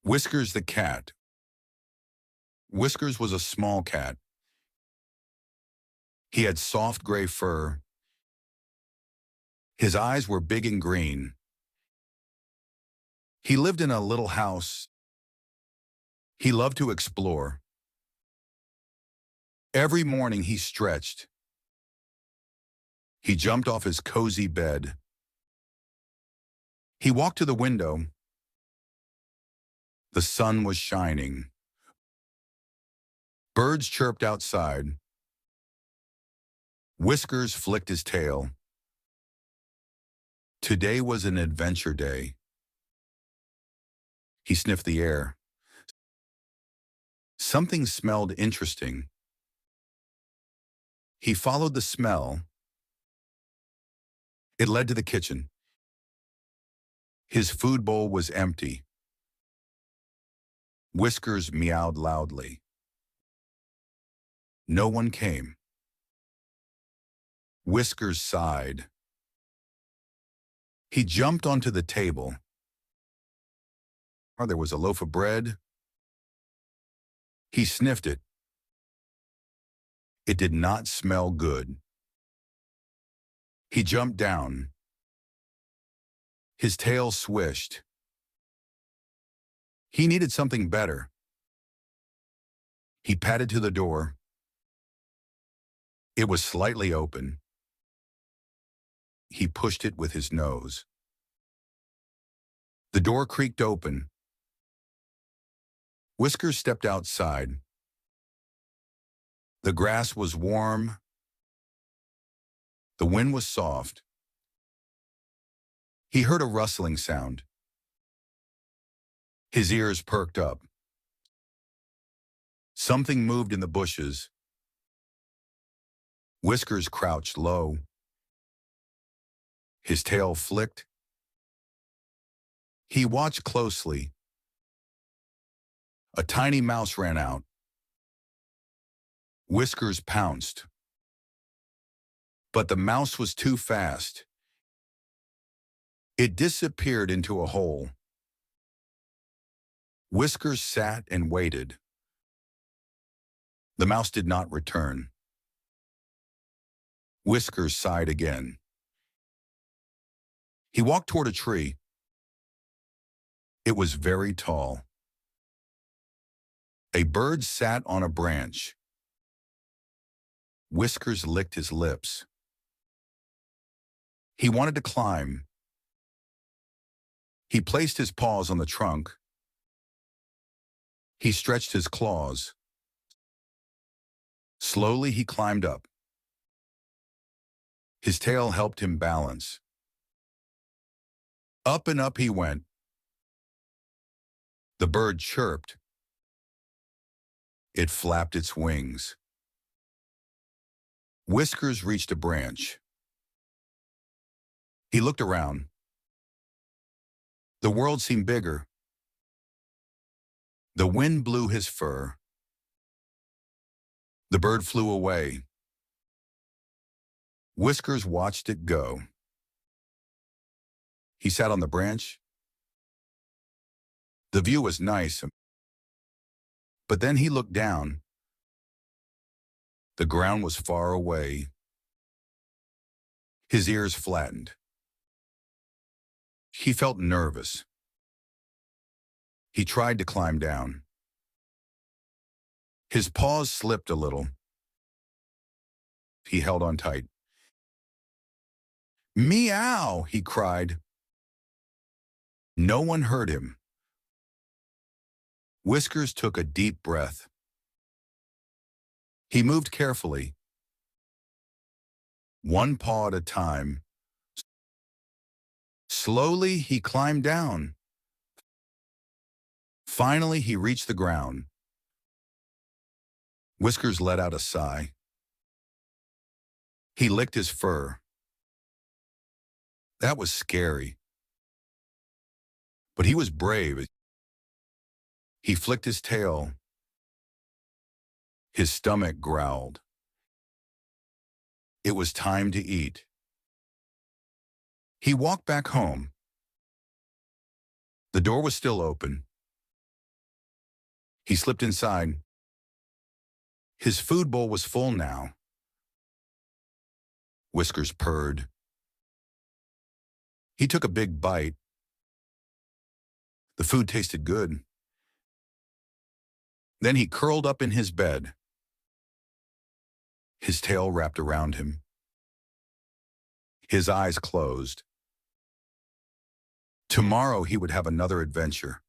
Whiskers the cat. Whiskers was a small cat. He had soft gray fur. His eyes were big and green. He lived in a little house. He loved to explore. Every morning he stretched. He jumped off his cozy bed. He walked to the window. The sun was shining. Birds chirped outside. Whiskers flicked his tail. Today was an adventure day. He sniffed the air. Something smelled interesting. He followed the smell. It led to the kitchen. His food bowl was empty. Whiskers meowed loudly. No one came. Whiskers sighed. He jumped onto the table. There was a loaf of bread. He sniffed it. It did not smell good. He jumped down. His tail swished. He needed something better. He padded to the door. It was slightly open. He pushed it with his nose. The door creaked open. Whiskers stepped outside. The grass was warm. The wind was soft. He heard a rustling sound. His ears perked up. Something moved in the bushes. Whiskers crouched low. His tail flicked. He watched closely. A tiny mouse ran out. Whiskers pounced. But the mouse was too fast. It disappeared into a hole. Whiskers sat and waited. The mouse did not return. Whiskers sighed again. He walked toward a tree. It was very tall. A bird sat on a branch. Whiskers licked his lips. He wanted to climb. He placed his paws on the trunk. He stretched his claws. Slowly he climbed up. His tail helped him balance. Up and up he went. The bird chirped. It flapped its wings. Whiskers reached a branch. He looked around. The world seemed bigger. The wind blew his fur. The bird flew away. Whiskers watched it go. He sat on the branch. The view was nice, but then he looked down. The ground was far away. His ears flattened. He felt nervous. He tried to climb down. His paws slipped a little. He held on tight. "Meow!" he cried. No one heard him. Whiskers took a deep breath. He moved carefully, one paw at a time. Slowly, he climbed down. Finally, he reached the ground. Whiskers let out a sigh. He licked his fur. That was scary. But he was brave. He flicked his tail. His stomach growled. It was time to eat. He walked back home. The door was still open. He slipped inside. His food bowl was full now. Whiskers purred. He took a big bite. The food tasted good. Then he curled up in his bed, his tail wrapped around him. His eyes closed. Tomorrow he would have another adventure.